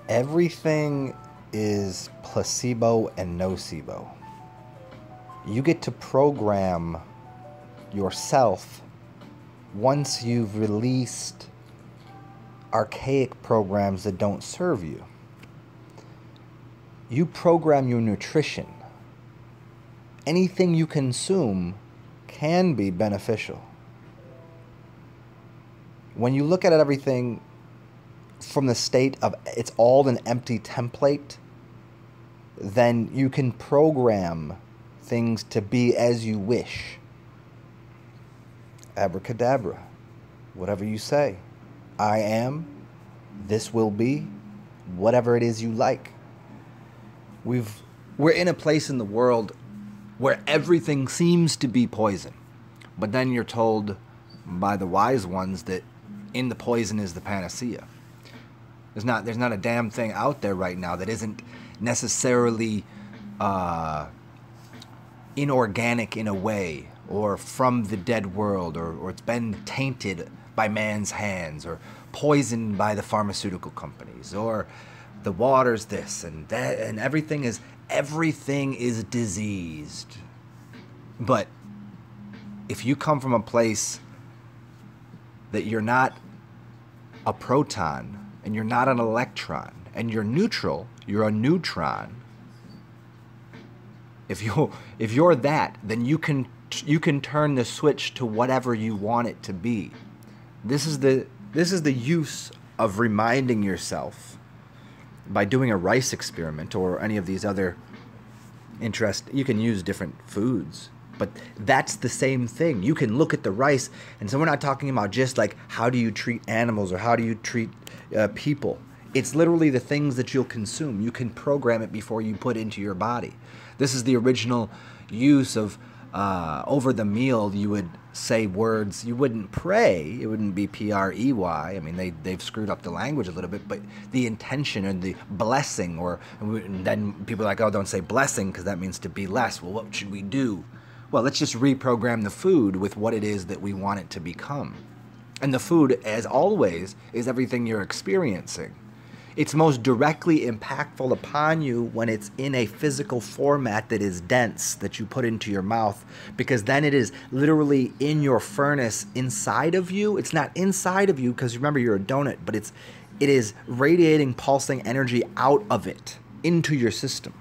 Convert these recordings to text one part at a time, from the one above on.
Everything is placebo and nocebo. You get to program yourself once you've released archaic programs that don't serve you. You program your nutrition. Anything you consume can be beneficial. When you look at everything from the state of it's all an empty template, then you can program things to be as you wish. Abracadabra. Whatever you say. I am. This will be. Whatever it is you like. We're in a place in the world where everything seems to be poison. But then you're told by the wise ones that in the poison is the panacea. There's not a damn thing out there right now that isn't necessarily inorganic in a way, or from the dead world, or it's been tainted by man's hands, or poisoned by the pharmaceutical companies, or the water's this and that, and everything is diseased. But if you come from a place that you're not a proton, and you're not an electron, and you're neutral, you're a neutron. If you're that, then you can turn the switch to whatever you want it to be. This is the use of reminding yourself by doing a rice experiment or any of these other you can use different foods, but that's the same thing. You can look at the rice, and so we're not talking about just like how do you treat animals or how do you treat people. It's literally the things that you'll consume. You can program it before you put it into your body. This is the original use of over the meal. You would say words. You wouldn't pray. It wouldn't be P-R-E-Y. I mean, they've screwed up the language a little bit, but the intention and the blessing, and then people are like, oh, don't say blessing because that means to be less. Well, what should we do? Well, let's just reprogram the food with what it is that we want it to become. And the food, as always, is everything you're experiencing. It's most directly impactful upon you when it's in a physical format that is dense, that you put into your mouth, because then it is literally in your furnace inside of you. It's not inside of you because remember you're a donut, but it is radiating, pulsing energy out of it into your system.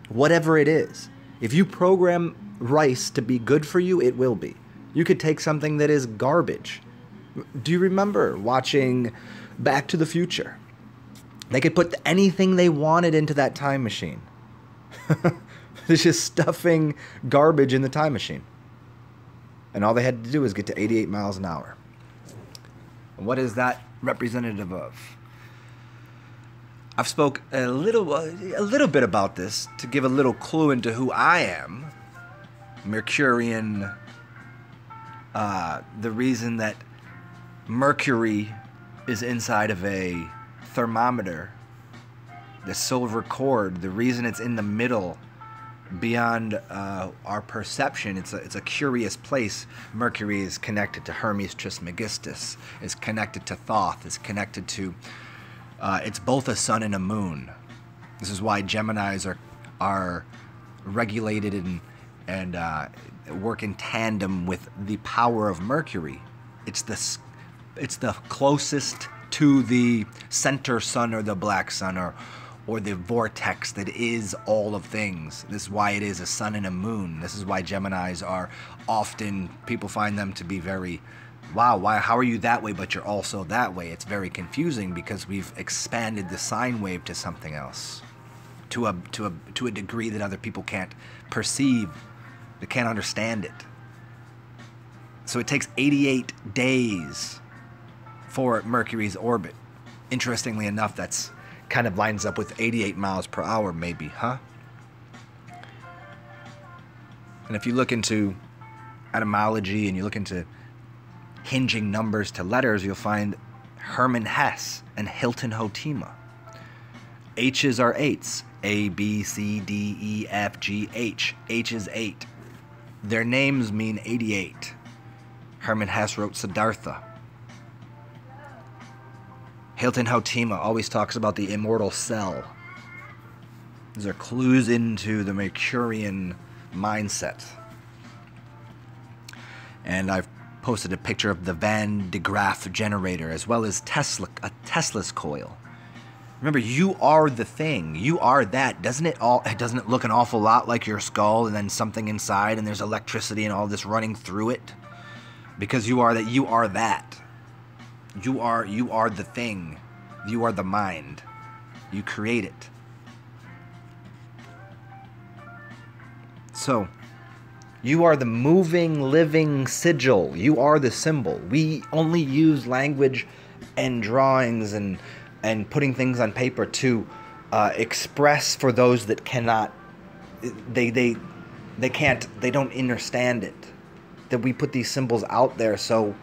Whatever it is. If you program rice to be good for you, it will be. You could take something that is garbage. Do you remember watching Back to the Future? They could put anything they wanted into that time machine. It's just stuffing garbage in the time machine. And all they had to do was get to 88 miles an hour. What is that representative of? I've spoke a little bit about this to give a little clue into who I am. Mercurian. The reason that mercury is inside of a thermometer, the silver cord, the reason it's in the middle beyond our perception, it's a curious place. Mercury is connected to Hermes Trismegistus, is connected to Thoth, is connected to, it's both a sun and a moon. This is why Geminis are regulated and work in tandem with the power of Mercury. It's the closest to the center sun or the black sun or the vortex that is all of things. This is why it is a sun and a moon. This is why Geminis are often, people find them to be very, wow, how are you that way but you're also that way? It's very confusing because we've expanded the sine wave to something else, to a degree that other people can't perceive. They can't understand it. So it takes 88 days for Mercury's orbit. Interestingly enough, that's kind of lines up with 88 miles per hour maybe, huh? And if you look into etymology and you look into hinging numbers to letters, you'll find Hermann Hesse and Hilton Hotima. H's are eights. A, B, C, D, E, F, G, H. H is 8. Their names mean 88. Hermann Hesse wrote Siddhartha. Hilton Houtima always talks about the immortal cell. These are clues into the Mercurian mindset. And I've posted a picture of the Van de Graaff generator as well as a Tesla's coil. Remember, you are the thing. You are that. Doesn't it look an awful lot like your skull and then something inside and there's electricity and all this running through it? Because you are that. You are that. You are the thing. You are the mind. You create it. So, you are the moving, living sigil. You are the symbol. We only use language and drawings and putting things on paper to express for those that cannot. They don't understand it. That we put these symbols out there so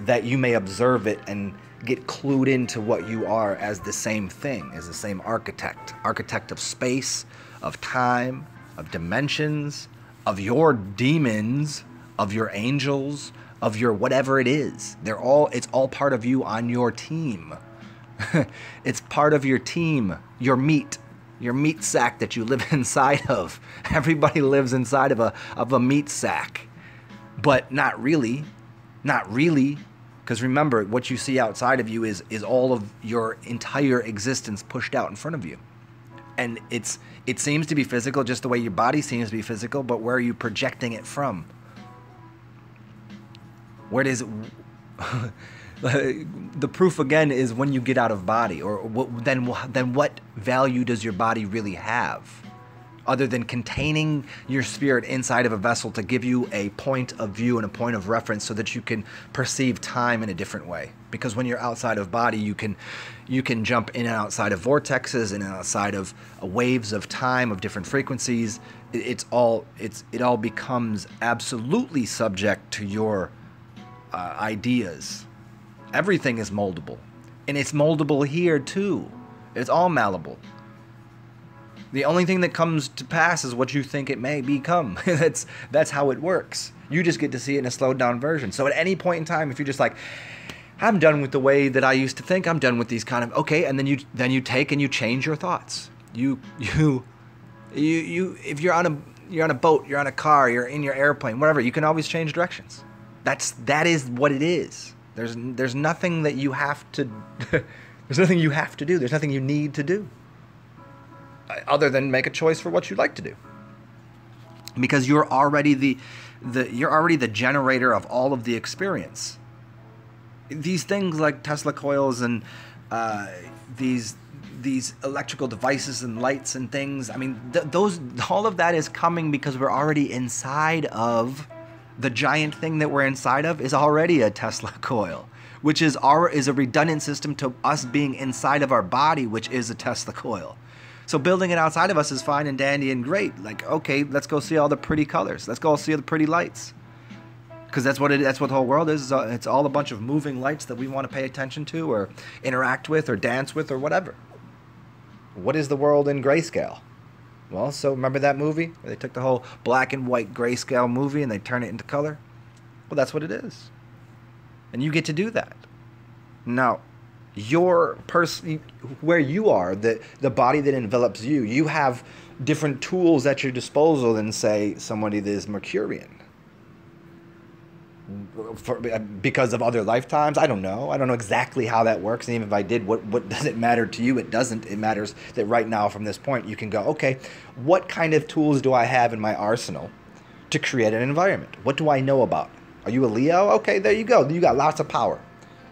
that you may observe it and get clued into what you are as the same thing, as the same architect of space, of time, of dimensions, of your demons, of your angels, of your whatever it is. It's all part of you on your team. It's part of your team, your meat sack that you live inside of. Everybody lives inside of a meat sack. But not really, because remember, what you see outside of you is all of your entire existence pushed out in front of you. And it seems to be physical just the way your body seems to be physical, but where are you projecting it from? Where does it... The proof again is when you get out of body, or then what value does your body really have? Other than containing your spirit inside of a vessel to give you a point of view and a point of reference so that you can perceive time in a different way. Because when you're outside of body, you can jump in and outside of vortexes, in and outside of waves of time of different frequencies. It all becomes absolutely subject to your ideas. Everything is moldable, and it's moldable here too. It's all malleable. The only thing that comes to pass is what you think it may become. That's how it works. You just get to see it in a slowed down version. So at any point in time, if you're just like, I'm done with the way that I used to think, I'm done with these kind of, okay, and then you take and you change your thoughts. You if you're on a boat, you're on a car, you're in your airplane, whatever, you can always change directions. That is what it is. There's nothing that you have to there's nothing you have to do. There's nothing you need to do. Other than make a choice for what you like to do, because you're already the generator of all of the experience. These things like Tesla coils and these electrical devices and lights and things. I mean, all of that is coming because we're already inside of the giant thing that we're inside of is already a Tesla coil, which is a redundant system to us being inside of our body, which is a Tesla coil. So building it outside of us is fine and dandy and great. Like, okay, let's go see all the pretty colors. Let's go see the pretty lights. Because that's what the whole world is. It's all a bunch of moving lights that we want to pay attention to or interact with or dance with or whatever. What is the world in grayscale? Well, so remember that movie where they took the whole black and white grayscale movie and they turn it into color? Well, that's what it is. And you get to do that. Now, your person, where you are, the body that envelops you, you have different tools at your disposal than, say, somebody that is Mercurian. Because of other lifetimes, I don't know exactly how that works. And even if I did, what does it matter to you? It doesn't. It matters that right now, from this point, you can go, okay, what kind of tools do I have in my arsenal to create an environment? What do I know about? Are you a Leo? Okay, there you go. You got lots of power.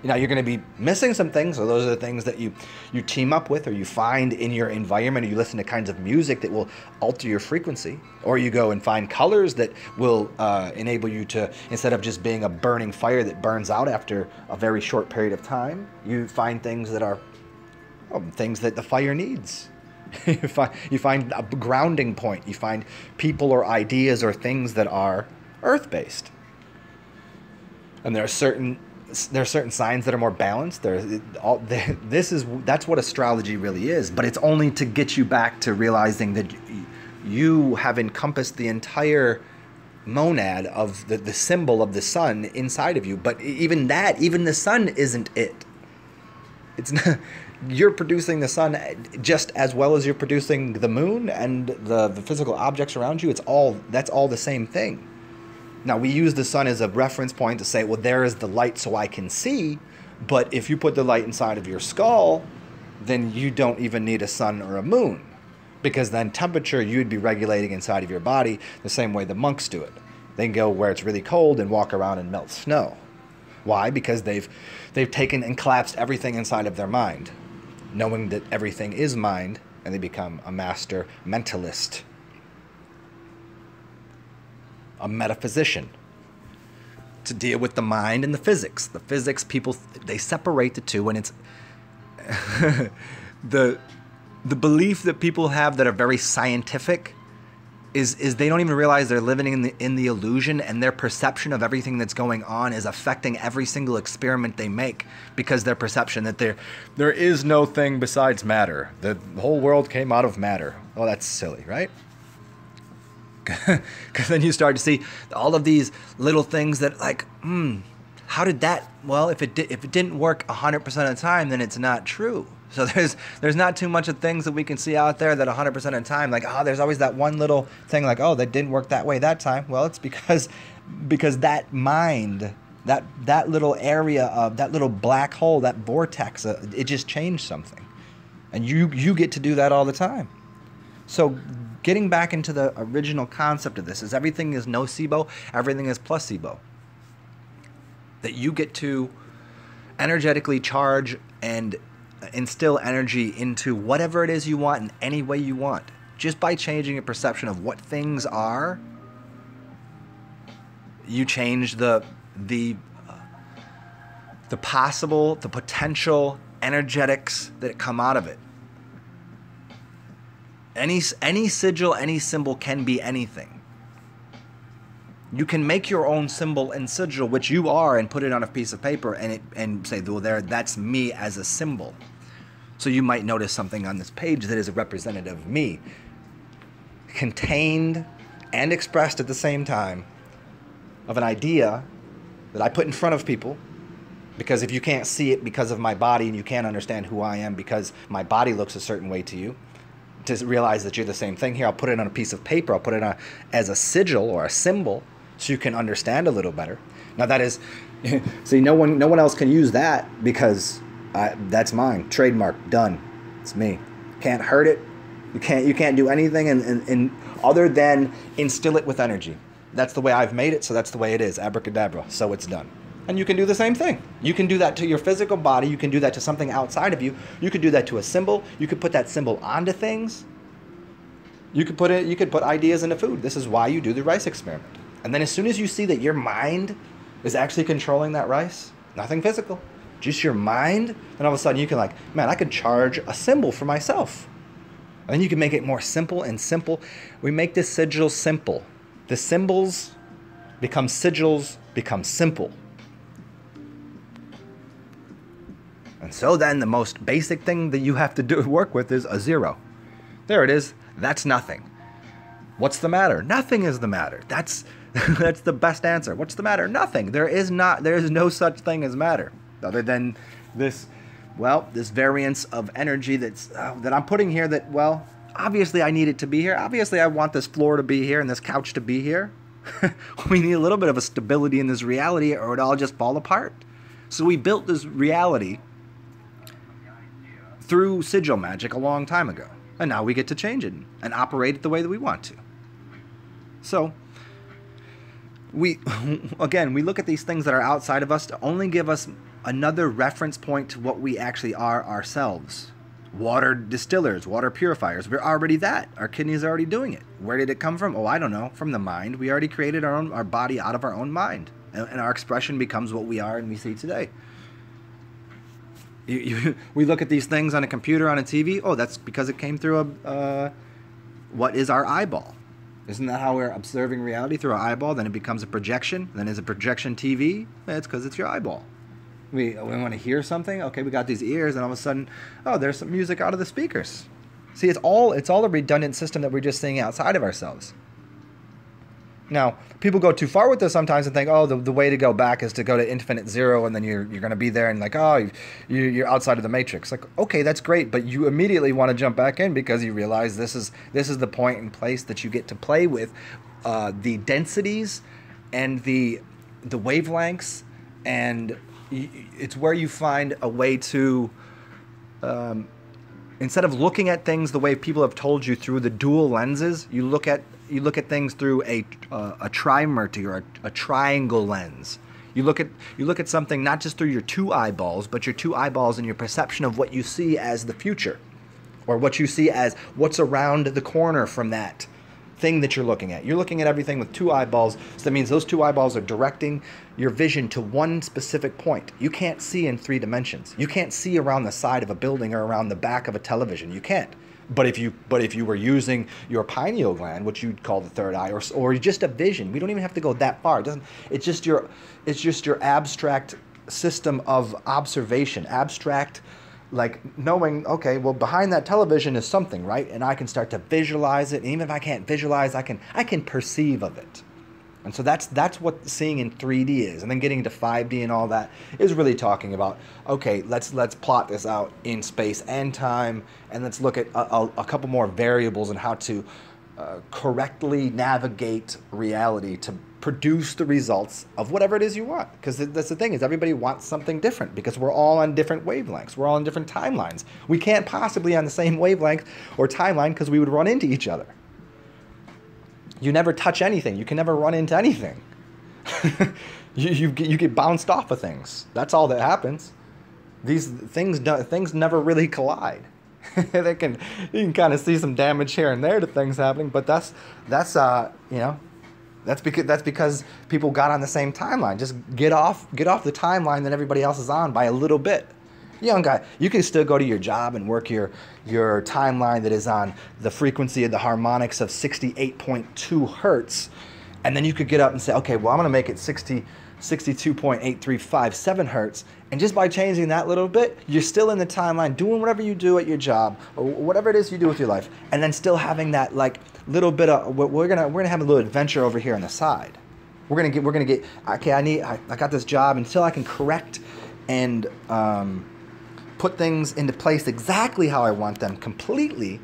You know, you're going to be missing some things, so those are the things that you team up with, or you find in your environment, or you listen to kinds of music that will alter your frequency, or you go and find colors that will enable you to, instead of just being a burning fire that burns out after a very short period of time, you find things that are things that the fire needs. You find a grounding point. You find people or ideas or things that are earth-based. And there are certain signs that are more balanced. That's what astrology really is. But it's only to get you back to realizing that you have encompassed the entire monad of the symbol of the sun inside of you. But even the sun isn't it. It's not, you're producing the sun just as well as you're producing the moon and the physical objects around you. That's all the same thing. Now, we use the sun as a reference point to say, well, there is the light so I can see. But if you put the light inside of your skull, then you don't even need a sun or a moon. Because then temperature, you'd be regulating inside of your body the same way the monks do it. They can go where it's really cold and walk around and melt snow. Why? Because they've taken and collapsed everything inside of their mind, knowing that everything is mind, and they become a master mentalist, a metaphysician, to deal with the mind and the physics. The physics, people, they separate the two, and it's the belief that people have that are very scientific is they don't even realize they're living in the illusion, and their perception of everything that's going on is affecting every single experiment they make, because their perception that there is no thing besides matter. The whole world came out of matter. Oh, that's silly, right? Because then you start to see all of these little things that like, how did that? Well, if it didn't work 100% of the time, then it's not true. So there's not too much of things that we can see out there that 100% of the time, like, there's always that one little thing like, that didn't work that way that time. Well, it's because that mind, that little area of that little black hole, that vortex, it just changed something. And you get to do that all the time. So getting back into the original concept of this is everything is nocebo, everything is placebo. That you get to energetically charge and instill energy into whatever it is you want in any way you want. Just by changing your perception of what things are, you change the potential energetics that come out of it. Any sigil, any symbol can be anything. You can make your own symbol and sigil, which you are, and put it on a piece of paper and say, well, that's me as a symbol. So you might notice something on this page that is a representative of me, contained and expressed at the same time, of an idea that I put in front of people. Because if you can't see it because of my body, and you can't understand who I am because my body looks a certain way to you, to realize that you're the same thing, here I'll put it on a piece of paper, I'll put it on as a sigil or a symbol, so you can understand a little better. Now that is, see, no one else can use that, because that's mine, trademark, done. It's me. Can't hurt it. You can't do anything and other than instill it with energy. That's the way I've made it, so that's the way it is. Abracadabra. So it's done. And you can do the same thing. You can do that to your physical body. You can do that to something outside of you. You could do that to a symbol. You could put that symbol onto things. You could put ideas into food. This is why you do the rice experiment. And then as soon as you see that your mind is actually controlling that rice, nothing physical, just your mind, then all of a sudden you can I could charge a symbol for myself. And then you can make it more simple and simple. We make this sigil simple. The symbols become sigils, become simple. And so then the most basic thing that you have to work with is a 0. There it is. That's nothing. What's the matter? Nothing is the matter. That's the best answer. What's the matter? Nothing. There is no such thing as matter, other than this variance of energy that I'm putting here that, obviously I need it to be here. Obviously I want this floor to be here and this couch to be here. We need a little bit of a stability in this reality, or it'll all just fall apart. So we built this reality through sigil magic a long time ago. And now we get to change it and operate it the way that we want to. So we look at these things that are outside of us to only give us another reference point to what we actually are ourselves. Water distillers, water purifiers. We're already that. Our kidneys are already doing it. Where did it come from? Oh, I don't know. From the mind. We already created our body out of our own mind. And our expression becomes what we are and we see today. We look at these things on a computer, on a TV. Oh, that's because it came through what is our eyeball. Isn't that how we're observing reality, through our eyeball? Then it becomes a projection. Then is a projection TV? It's because it's your eyeball. We want to hear something. Okay, we got these ears, and all of a sudden, there's some music out of the speakers. See, it's all a redundant system that we're just seeing outside of ourselves. Now, people go too far with this sometimes and think, oh, the way to go back is to go to infinite zero, and then you're going to be there, and like, oh, you're outside of the matrix. Like, okay, that's great, but you immediately want to jump back in because you realize this is the point and place that you get to play with the densities and the wavelengths, and it's where you find a way to instead of looking at things the way people have told you through the dual lenses, you look at things through a trimurti or a triangle lens. You look at something not just through your two eyeballs, but your two eyeballs and your perception of what you see as the future, or what you see as what's around the corner from that thing that you're looking at. You're looking at everything with two eyeballs, so that means those two eyeballs are directing your vision to one specific point. You can't see in 3 dimensions. You can't see around the side of a building or around the back of a television. You can't. But if you were using your pineal gland, which you'd call the third eye, or just a vision, we don't even have to go that far. It's just your abstract system of observation, abstract, like knowing, okay, well, behind that television is something, right? And I can start to visualize it. And even if I can't visualize, I can perceive of it. And so that's what seeing in 3D is. And then getting into 5D and all that is really talking about, okay, let's plot this out in space and time, and let's look at a couple more variables and how to correctly navigate reality to produce the results of whatever it is you want. Because that's the thing, is everybody wants something different, because we're all on different wavelengths. We're all on different timelines. We can't possibly be on the same wavelength or timeline, because we would run into each other. You never touch anything. You can never run into anything. you get bounced off of things. That's all that happens. These things never really collide. You can kind of see some damage here and there to things happening, but that's because people got on the same timeline. Just get off the timeline that everybody else is on by a little bit. Young guy, you can still go to your job and work your timeline that is on the frequency of the harmonics of 68.2 hertz, and then you could get up and say, okay, well, I'm going to make it 62.8357 hertz, and just by changing that little bit, you're still in the timeline doing whatever you do at your job or whatever it is you do with your life, and then still having that like little bit of we're gonna have a little adventure over here on the side. We're gonna get okay. I got this job until I can correct and put things into place exactly how I want them completely.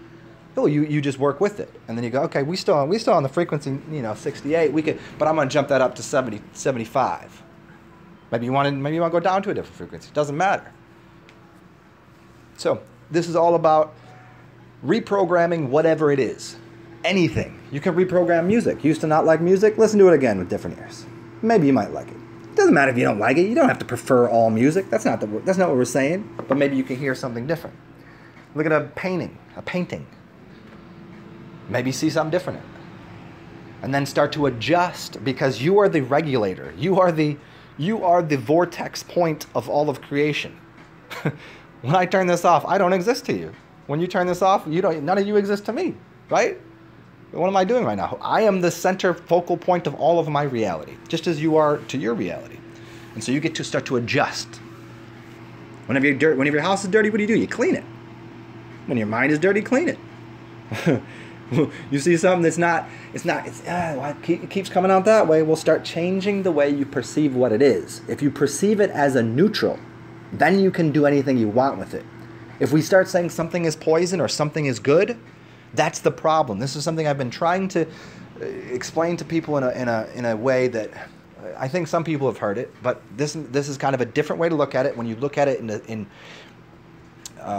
Oh, you just work with it, and then you go, okay, we still on the frequency, 68. But I'm gonna jump that up to 70, 75. Maybe you want to go down to a different frequency. It doesn't matter. So this is all about reprogramming whatever it is, anything. You can reprogram music. You used to not like music. Listen to it again with different ears. Maybe you might like it. It doesn't matter if you don't like it. You don't have to prefer all music. That's not what we're saying. But maybe you can hear something different. Look at a painting. Maybe see something different in it. And then start to adjust, because you are the regulator. You are the vortex point of all of creation. When I turn this off, I don't exist to you. When you turn this off, none of you exist to me, right? What am I doing right now? I am the center focal point of all of my reality, just as you are to your reality. And so you get to start to adjust. Whenever your house is dirty, what do? You clean it. When your mind is dirty, clean it. You see something it keeps coming out that way. We'll start changing the way you perceive what it is. If you perceive it as a neutral, then you can do anything you want with it. If we start saying something is poison or something is good, that's the problem. This is something I've been trying to explain to people in a way that I think some people have heard it, but this is kind of a different way to look at it. When you look at it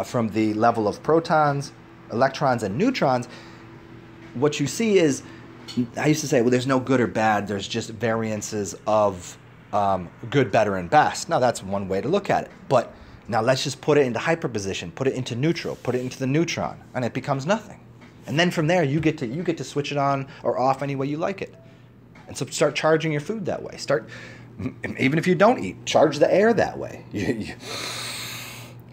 from the level of protons, electrons, and neutrons, what you see is, I used to say, well, there's no good or bad. There's just variances of good, better, and best. Now, that's one way to look at it. But now let's just put it into hyperposition, put it into neutral, put it into the neutron, and it becomes nothing. And then from there, you get to switch it on or off any way you like it. And so start charging your food that way. Even if you don't eat, charge the air that way.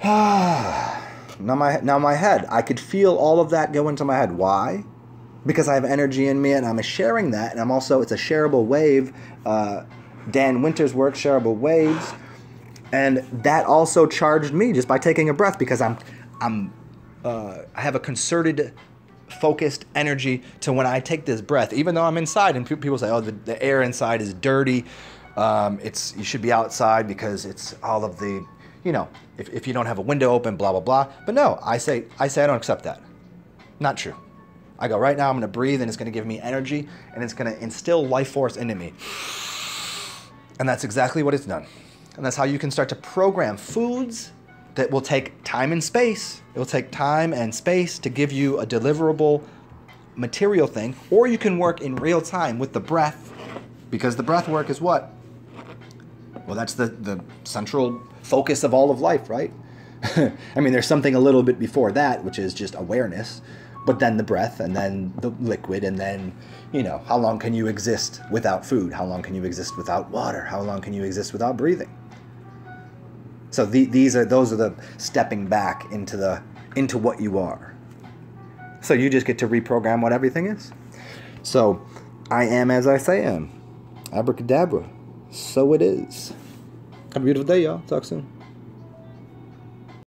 Now my head, I could feel all of that go into my head. Why? Because I have energy in me, and I'm sharing that, and it's a shareable wave. Dan Winter's work, shareable waves, and that also charged me just by taking a breath, because I have a concerted focused energy to when I take this breath, even though I'm inside, and people say, oh, the air inside is dirty. You should be outside because it's all of the, you know, if you don't have a window open, blah, blah, blah. But no, I say I don't accept that. Not true. I go, right now I'm going to breathe, and it's going to give me energy, and it's going to instill life force into me. And that's exactly what it's done. And that's how you can start to program foods that will take time and space. It will take time and space to give you a deliverable material thing, or you can work in real time with the breath, because the breath work is what? Well, that's the central focus of all of life, right? I mean, there's something a little bit before that, which is just awareness, but then the breath, and then the liquid, and then, you know, how long can you exist without food? How long can you exist without water? How long can you exist without breathing? So those are the stepping back into what you are. So you just get to reprogram what everything is. So I am as I say I am. Abracadabra. So it is. Have a beautiful day, y'all. Talk soon.